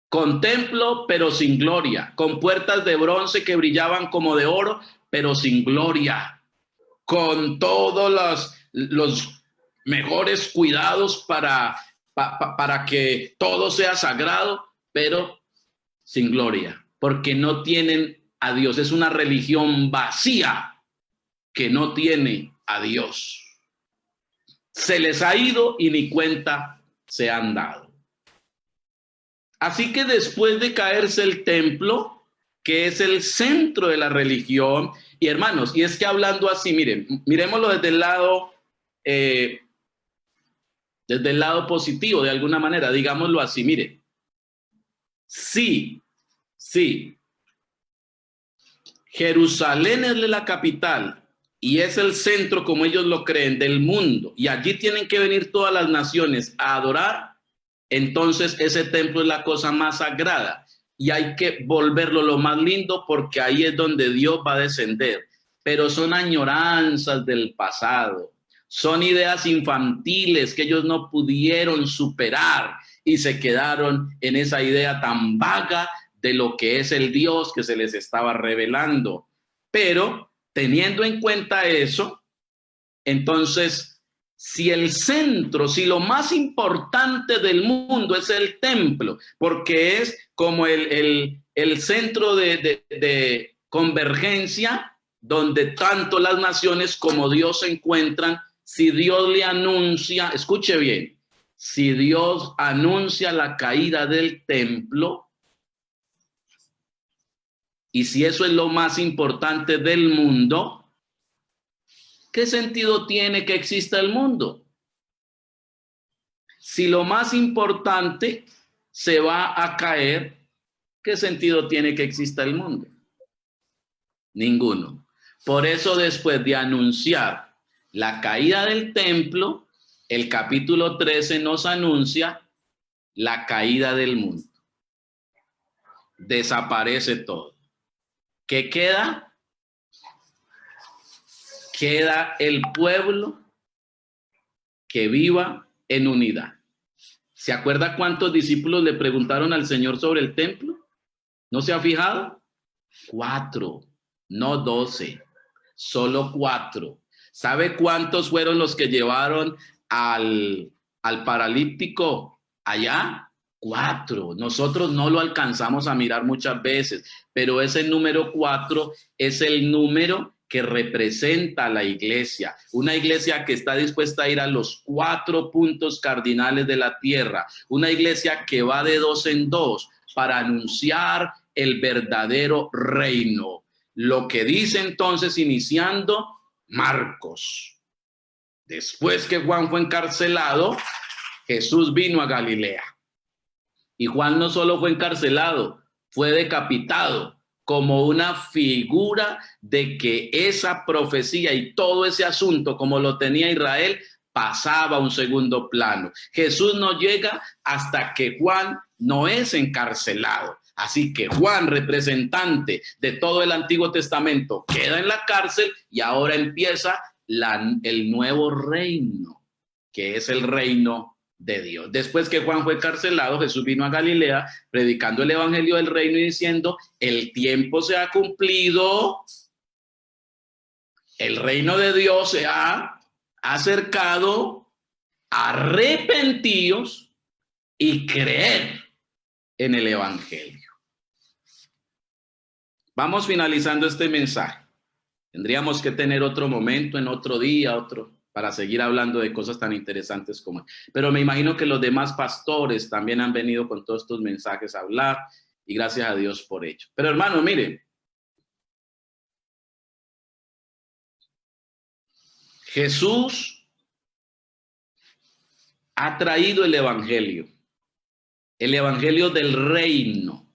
Con templo, pero sin gloria. Con puertas de bronce que brillaban como de oro, pero sin gloria. Con todos los mejores cuidados para que todo sea sagrado, pero sin gloria. Porque no tienen a Dios. Es una religión vacía que no tiene a Dios. Se les ha ido y ni cuenta se han dado. Así que después de caerse el templo, que es el centro de la religión, y hermanos, y es que hablando así, miren, miremoslo desde el lado positivo, de alguna manera, digámoslo así, miren, sí, Jerusalén es la capital y es el centro, como ellos lo creen, del mundo, y allí tienen que venir todas las naciones a adorar. Entonces ese templo es la cosa más sagrada y hay que volverlo lo más lindo, porque ahí es donde Dios va a descender. Pero son añoranzas del pasado, son ideas infantiles que ellos no pudieron superar y se quedaron en esa idea tan vaga de lo que es el Dios que se les estaba revelando. Pero teniendo en cuenta eso, entonces, si el centro, si lo más importante del mundo es el templo, porque es como el centro de convergencia, donde tanto las naciones como Dios se encuentran, si Dios le anuncia, escuche bien, si Dios anuncia la caída del templo, y si eso es lo más importante del mundo, ¿qué sentido tiene que exista el mundo? Si lo más importante se va a caer, ¿qué sentido tiene que exista el mundo? Ninguno. Por eso, después de anunciar la caída del templo, el capítulo 13 nos anuncia la caída del mundo. Desaparece todo. ¿Qué queda? Queda el pueblo que viva en unidad. ¿Se acuerda cuántos discípulos le preguntaron al Señor sobre el templo? ¿No se ha fijado? 4, no 12, solo 4. ¿Sabe cuántos fueron los que llevaron al paralítico allá? 4. Nosotros no lo alcanzamos a mirar muchas veces, pero ese número 4 es el número que representa a la iglesia, una iglesia que está dispuesta a ir a los 4 puntos cardinales de la tierra, una iglesia que va de 2 en 2 para anunciar el verdadero reino. Lo que dice entonces, iniciando Marcos: después que Juan fue encarcelado, Jesús vino a Galilea. Y Juan no solo fue encarcelado, fue decapitado, como una figura de que esa profecía y todo ese asunto, como lo tenía Israel, pasaba a un segundo plano. Jesús no llega hasta que Juan no es encarcelado. Así que Juan, representante de todo el Antiguo Testamento, queda en la cárcel y ahora empieza el nuevo reino, que es el reino de Dios. Después que Juan fue encarcelado, Jesús vino a Galilea predicando el evangelio del reino y diciendo, el tiempo se ha cumplido, el reino de Dios se ha acercado, arrepentíos y creer en el evangelio. Vamos finalizando este mensaje. Tendríamos que tener otro momento, en otro día, para seguir hablando de cosas tan interesantes como pero me imagino que los demás pastores también han venido con todos estos mensajes a hablar y gracias a Dios por ello. Pero hermano, miren, Jesús ha traído el evangelio del reino.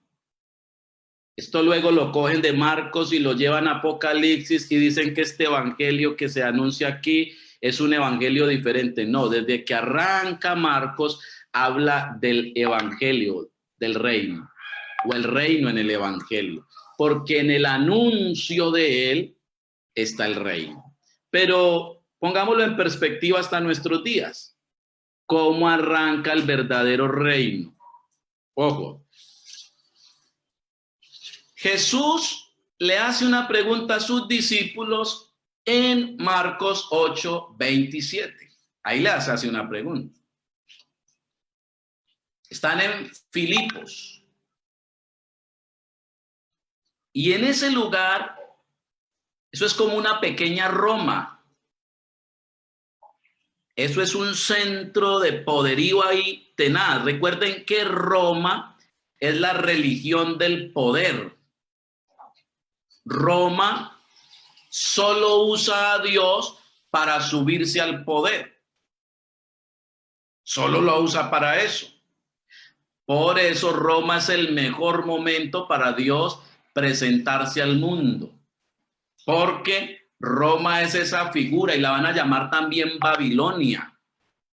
Esto luego lo cogen de Marcos y lo llevan a Apocalipsis y dicen que este evangelio que se anuncia aquí es un evangelio diferente. No, desde que arranca Marcos habla del evangelio del reino o el reino en el evangelio, porque en el anuncio de él está el reino. Pero pongámoslo en perspectiva hasta nuestros días. ¿Cómo arranca el verdadero reino? Ojo. Jesús le hace una pregunta a sus discípulos en Marcos 8:27. Ahí le hace una pregunta. Están en Filipos. Y en ese lugar, eso es como una pequeña Roma. Eso es un centro de poderío ahí tenaz. Recuerden que Roma es la religión del poder. Roma solo usa a Dios para subirse al poder. Solo lo usa para eso. Por eso Roma es el mejor momento para Dios presentarse al mundo. Porque Roma es esa figura y la van a llamar también Babilonia.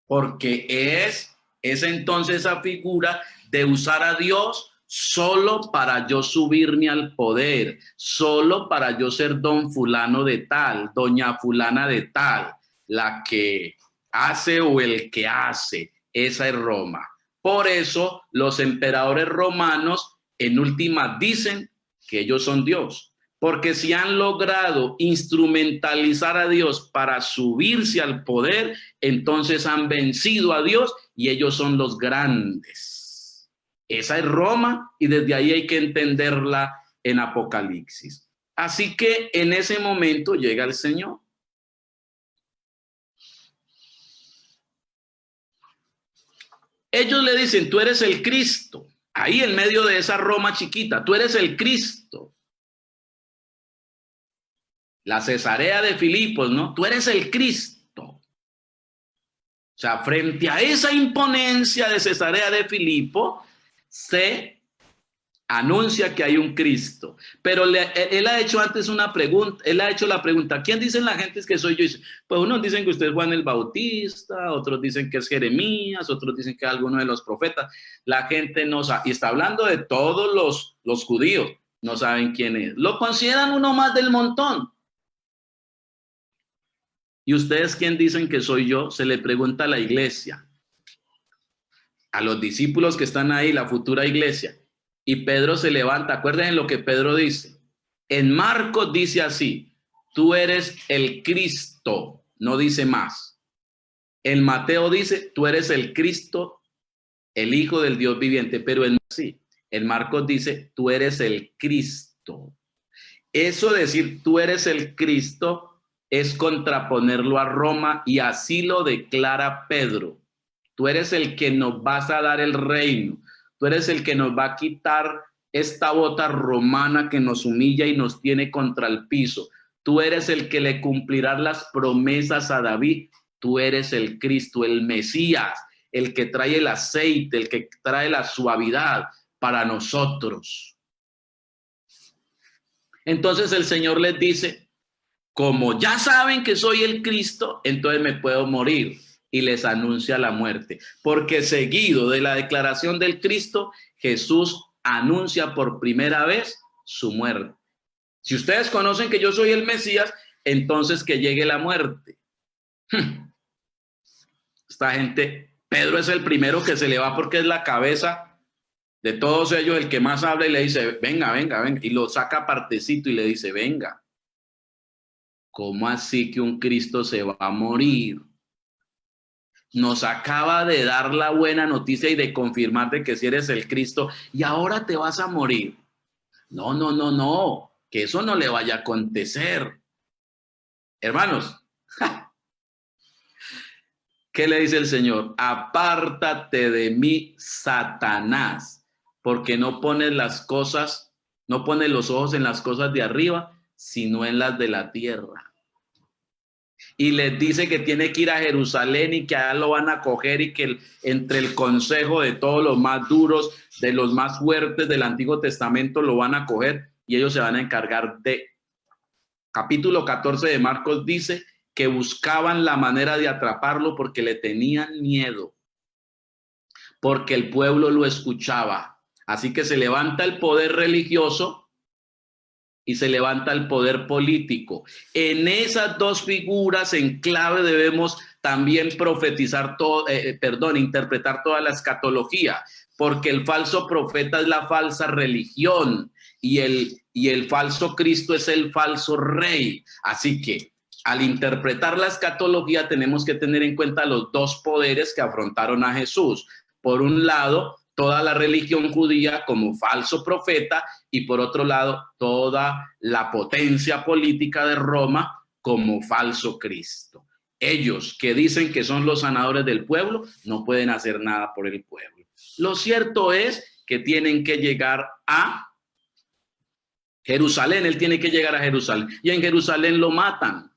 Porque es entonces esa figura de usar a Dios solo para yo subirme al poder, solo para yo ser don fulano de tal, doña fulana de tal, la que hace o el que hace, esa es Roma. Por eso los emperadores romanos en última dicen que ellos son Dios, porque si han logrado instrumentalizar a Dios para subirse al poder, entonces han vencido a Dios y ellos son los grandes. Esa es Roma y desde ahí hay que entenderla en Apocalipsis. Así que en ese momento llega el Señor. Ellos le dicen, tú eres el Cristo. Ahí en medio de esa Roma chiquita, tú eres el Cristo. La Cesarea de Filipos, ¿no? Tú eres el Cristo. O sea, frente a esa imponencia de Cesarea de Filipo, se anuncia que hay un Cristo, pero él ha hecho antes una pregunta, él ha hecho la pregunta, ¿quién dicen la gente que soy yo? Pues unos dicen que usted es Juan el Bautista, otros dicen que es Jeremías, otros dicen que es alguno de los profetas. La gente no sabe, y está hablando de todos los judíos, no saben quién es. Lo consideran uno más del montón. ¿Y ustedes quién dicen que soy yo? Se le pregunta a la iglesia, a los discípulos que están ahí, la futura iglesia. Y Pedro se levanta. Acuérdense lo que Pedro dice. En Marcos dice así, tú eres el Cristo, no dice más. En Mateo dice, tú eres el Cristo, el Hijo del Dios viviente, pero en Marcos dice, tú eres el Cristo. Eso de decir, tú eres el Cristo, es contraponerlo a Roma y así lo declara Pedro. Tú eres el que nos vas a dar el reino. Tú eres el que nos va a quitar esta bota romana que nos humilla y nos tiene contra el piso. Tú eres el que le cumplirás las promesas a David. Tú eres el Cristo, el Mesías, el que trae el aceite, el que trae la suavidad para nosotros. Entonces el Señor les dice, como ya saben que soy el Cristo, entonces me puedo morir. Y les anuncia la muerte. Porque seguido de la declaración del Cristo, Jesús anuncia por primera vez su muerte. Si ustedes conocen que yo soy el Mesías, entonces que llegue la muerte. Esta gente Pedro es el primero que se le va porque es la cabeza de todos ellos, el que más habla, y le dice, venga, venga, venga, y lo saca apartecito y le dice, venga, ¿cómo así que un Cristo se va a morir? Nos acaba de dar la buena noticia y de confirmar de que si eres el Cristo y ahora te vas a morir. No, no, no, no, que eso no le vaya a acontecer. Hermanos, ¿qué le dice el Señor? Apártate de mí, Satanás, porque no pones las cosas, no pones los ojos en las cosas de arriba, sino en las de la tierra. Y les dice que tiene que ir a Jerusalén y que allá lo van a coger y que entre el consejo de todos los más duros, de los más fuertes del Antiguo Testamento lo van a coger y ellos se van a encargar de. Capítulo 14 de Marcos dice que buscaban la manera de atraparlo porque le tenían miedo, porque el pueblo lo escuchaba. Así que se levanta el poder religioso y se levanta el poder político. En esas dos figuras en clave debemos también profetizar interpretar toda la escatología, porque el falso profeta es la falsa religión y el falso Cristo es el falso rey. Así que al interpretar la escatología tenemos que tener en cuenta los dos poderes que afrontaron a Jesús. Por un lado, toda la religión judía como falso profeta y por otro lado, toda la potencia política de Roma como falso Cristo. Ellos que dicen que son los sanadores del pueblo no pueden hacer nada por el pueblo. Lo cierto es que tienen que llegar a Jerusalén, él tiene que llegar a Jerusalén y en Jerusalén lo matan.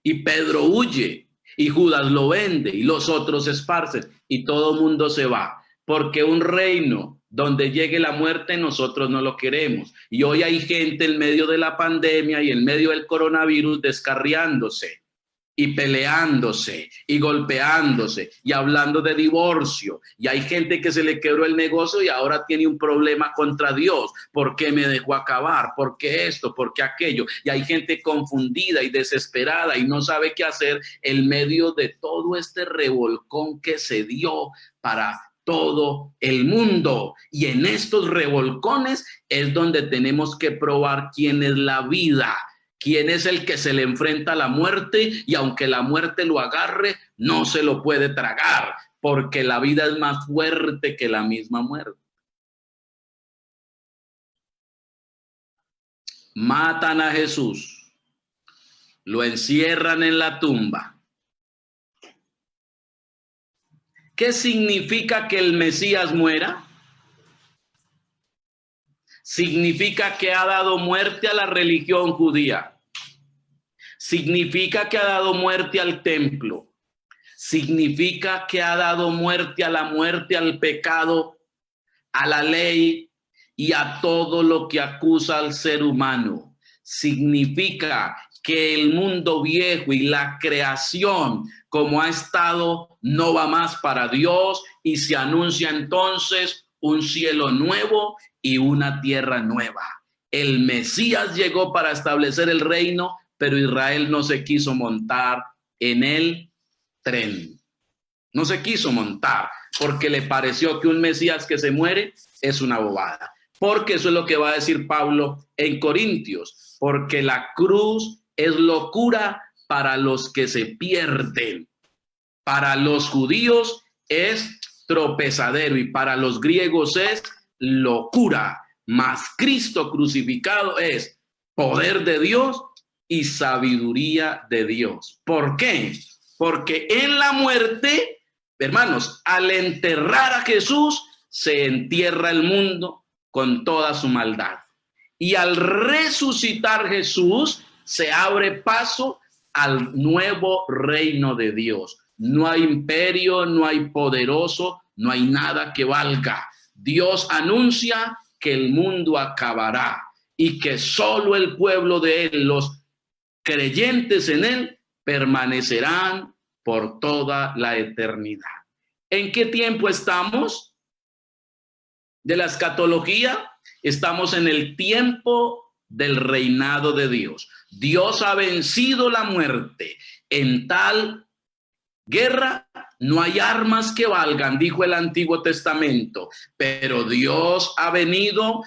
Y Pedro huye y Judas lo vende y los otros se esparcen y todo mundo se va. Porque un reino donde llegue la muerte nosotros no lo queremos. Y hoy hay gente en medio de la pandemia y en medio del coronavirus descarriándose y peleándose y golpeándose y hablando de divorcio. Y hay gente que se le quebró el negocio y ahora tiene un problema contra Dios. ¿Por qué me dejó acabar? ¿Por qué esto? ¿Por qué aquello? Y hay gente confundida y desesperada y no sabe qué hacer en medio de todo este revolcón que se dio para todo el mundo. Y en estos revolcones es donde tenemos que probar quién es la vida, quién es el que se le enfrenta a la muerte y aunque la muerte lo agarre, no se lo puede tragar, porque la vida es más fuerte que la misma muerte. Matan a Jesús, lo encierran en la tumba. ¿Qué significa que el Mesías muera? Significa que ha dado muerte a la religión judía. Significa que ha dado muerte al templo. Significa que ha dado muerte a la muerte, al pecado, a la ley y a todo lo que acusa al ser humano. Significa que el mundo viejo y la creación, como ha estado, no va más para Dios y se anuncia entonces un cielo nuevo y una tierra nueva. El Mesías llegó para establecer el reino, pero Israel no se quiso montar en el tren. No se quiso montar porque le pareció que un Mesías que se muere es una bobada. Porque eso es lo que va a decir Pablo en Corintios, porque la cruz es locura para los que se pierden. Para los judíos es tropezadero y para los griegos es locura. Mas Cristo crucificado es poder de Dios y sabiduría de Dios. ¿Por qué? Porque en la muerte, hermanos, al enterrar a Jesús, se entierra el mundo con toda su maldad. Y al resucitar Jesús, se abre paso al nuevo reino de Dios. No hay imperio, no hay poderoso, no hay nada que valga. Dios anuncia que el mundo acabará y que solo el pueblo de él, los creyentes en él, permanecerán por toda la eternidad. ¿En qué tiempo estamos? De la escatología, estamos en el tiempo del reinado de Dios. Dios ha vencido la muerte en tal Guerra, no hay armas que valgan, dijo el Antiguo Testamento, pero Dios ha venido,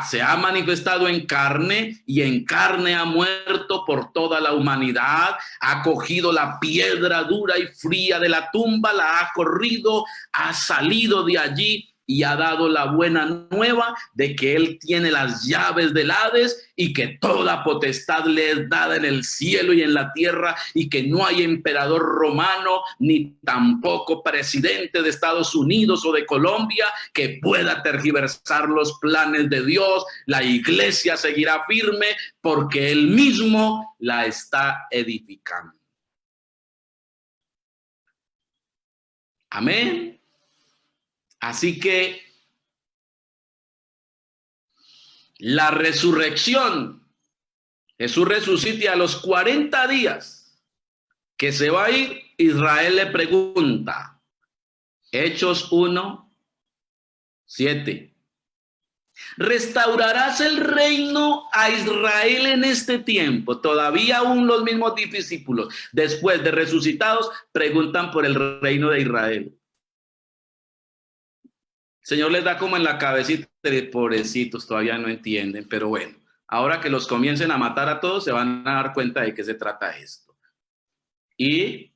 se ha manifestado en carne y en carne ha muerto por toda la humanidad, ha cogido la piedra dura y fría de la tumba, la ha corrido, ha salido de allí y ha dado la buena nueva de que Él tiene las llaves del Hades y que toda potestad le es dada en el cielo y en la tierra y que no hay emperador romano ni tampoco presidente de Estados Unidos o de Colombia que pueda tergiversar los planes de Dios. La iglesia seguirá firme porque Él mismo la está edificando. Amén. Así que la resurrección, Jesús resucita y a los 40 días que se va a ir, Israel le pregunta, Hechos 1:7, ¿restaurarás el reino a Israel en este tiempo? Todavía aún los mismos discípulos, después de resucitados, preguntan por el reino de Israel. El Señor les da como en la cabecita de pobrecitos, todavía no entienden, pero bueno, ahora que los comiencen a matar a todos, se van a dar cuenta de qué se trata esto. Y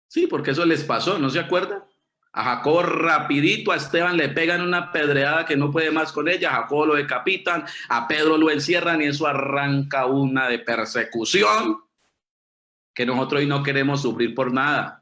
sí, porque eso les pasó, ¿no se acuerdan? A Jacobo rapidito, a Esteban le pegan una pedreada que no puede más con ella, a Jacobo lo decapitan, a Pedro lo encierran y eso arranca una de persecución que nosotros hoy no queremos sufrir por nada.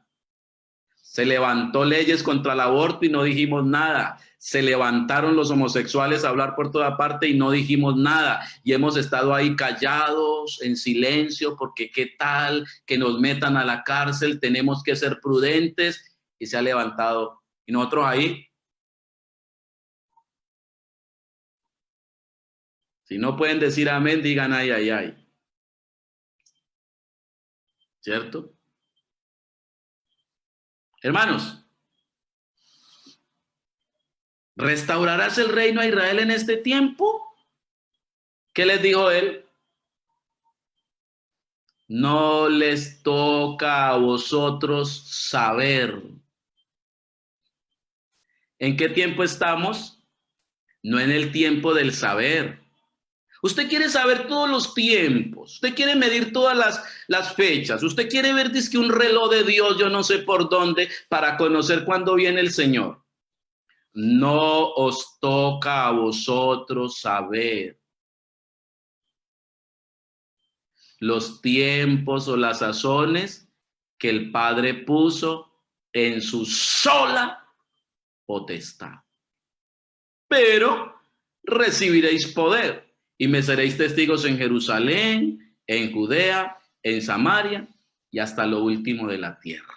Se levantó leyes contra el aborto y no dijimos nada. Se levantaron los homosexuales a hablar por toda parte y no dijimos nada. Y hemos estado ahí callados, en silencio, porque qué tal que nos metan a la cárcel, tenemos que ser prudentes. Y se ha levantado. Y nosotros ahí. Si no pueden decir amén, digan ay, ay, ay. ¿Cierto? Hermanos, ¿restaurarás el reino a Israel en este tiempo? ¿Qué les dijo él? No les toca a vosotros saber. ¿En qué tiempo estamos? No en el tiempo del saber. Usted quiere saber todos los tiempos, usted quiere medir todas las fechas, usted quiere ver dizque un reloj de Dios, yo no sé por dónde, para conocer cuándo viene el Señor. No os toca a vosotros saber los tiempos o las sazones que el Padre puso en su sola potestad. Pero recibiréis poder. Y me seréis testigos en Jerusalén, en Judea, en Samaria y hasta lo último de la tierra.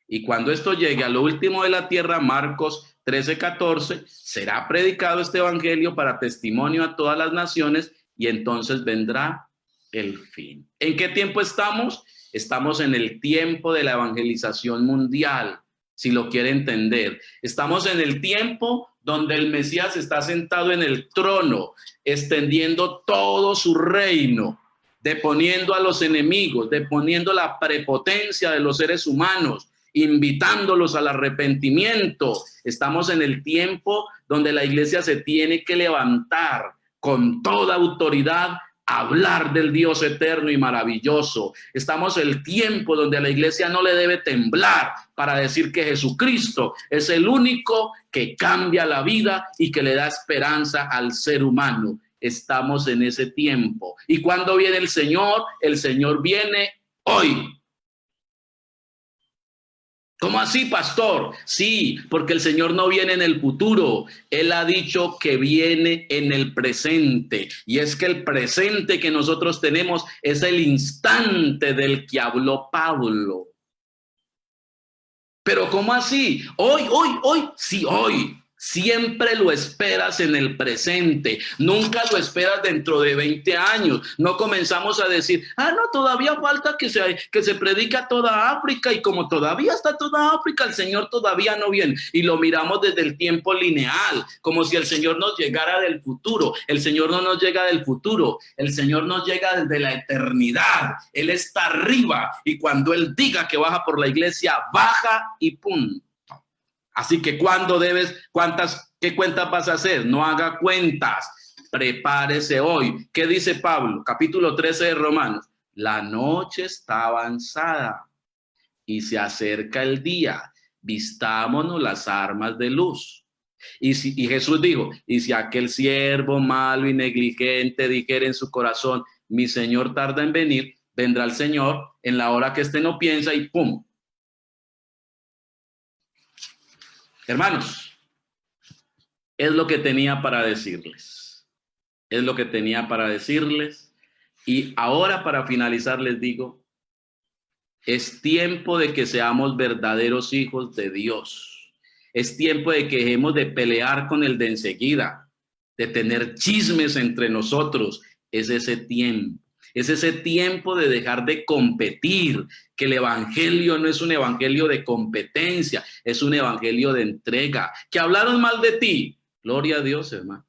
Y cuando esto llegue a lo último de la tierra, Marcos 13:14, será predicado este evangelio para testimonio a todas las naciones y entonces vendrá el fin. ¿En qué tiempo estamos? Estamos en el tiempo de la evangelización mundial, si lo quiere entender. Estamos en el tiempo donde el Mesías está sentado en el trono, extendiendo todo su reino, deponiendo a los enemigos, deponiendo la prepotencia de los seres humanos, invitándolos al arrepentimiento. Estamos en el tiempo donde la iglesia se tiene que levantar con toda autoridad, hablar del Dios eterno y maravilloso. Estamos en el tiempo donde a la iglesia no le debe temblar para decir que Jesucristo es el único que cambia la vida y que le da esperanza al ser humano. Estamos en ese tiempo. ¿Y cuándo viene el Señor? El Señor viene hoy. ¿Cómo así, pastor? Sí, porque el Señor no viene en el futuro. Él ha dicho que viene en el presente. Y es que el presente que nosotros tenemos es el instante del que habló Pablo. Pero ¿cómo así? Hoy. Sí, hoy. Siempre lo esperas en el presente, nunca lo esperas dentro de 20 años. No comenzamos a decir, no, todavía falta que se predique a toda África, y como todavía está toda África, el Señor todavía no viene. Y lo miramos desde el tiempo lineal, como si el Señor nos llegara del futuro. El Señor no nos llega del futuro, el Señor nos llega desde la eternidad. Él está arriba, y cuando Él diga que baja por la iglesia, baja y punto. Así que ¿qué cuentas vas a hacer? No haga cuentas, prepárese hoy. ¿Qué dice Pablo? Capítulo 13 de Romanos. La noche está avanzada y se acerca el día. Vistámonos las armas de luz. Y Jesús dijo, y si aquel siervo malo y negligente dijera en su corazón, mi Señor tarda en venir, vendrá el Señor en la hora que éste no piensa y ¡pum! Hermanos, es lo que tenía para decirles. Es lo que tenía para decirles. Y ahora, para finalizar, les digo, es tiempo de que seamos verdaderos hijos de Dios. Es tiempo de que dejemos de pelear con el de enseguida, de tener chismes entre nosotros. Es ese tiempo. Es ese tiempo de dejar de competir, que el evangelio no es un evangelio de competencia, es un evangelio de entrega. Que hablaron mal de ti, gloria a Dios, hermano.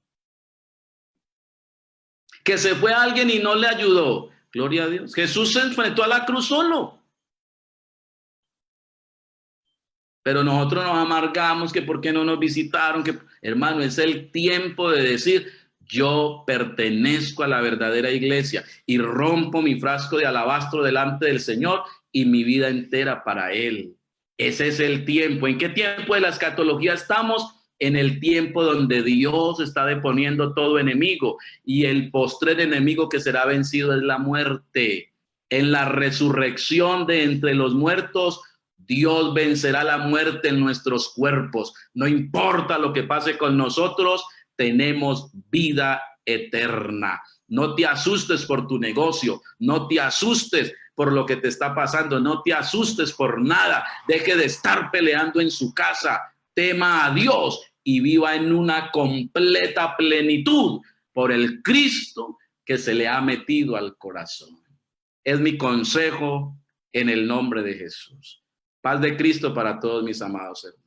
Que se fue alguien y no le ayudó, gloria a Dios. Jesús se enfrentó a la cruz solo. Pero nosotros nos amargamos que por qué no nos visitaron, que hermano, es el tiempo de decir, yo pertenezco a la verdadera iglesia y rompo mi frasco de alabastro delante del Señor y mi vida entera para Él. Ese es el tiempo. ¿En qué tiempo de la escatología estamos? En el tiempo donde Dios está deponiendo todo enemigo, y el postrer enemigo que será vencido es la muerte. En la resurrección de entre los muertos, Dios vencerá la muerte en nuestros cuerpos. No importa lo que pase con nosotros, tenemos vida eterna. No te asustes por tu negocio, no te asustes por lo que te está pasando, no te asustes por nada. Deje de estar peleando en su casa, tema a Dios y viva en una completa plenitud por el Cristo que se le ha metido al corazón. Es mi consejo en el nombre de Jesús. Paz de Cristo para todos mis amados hermanos.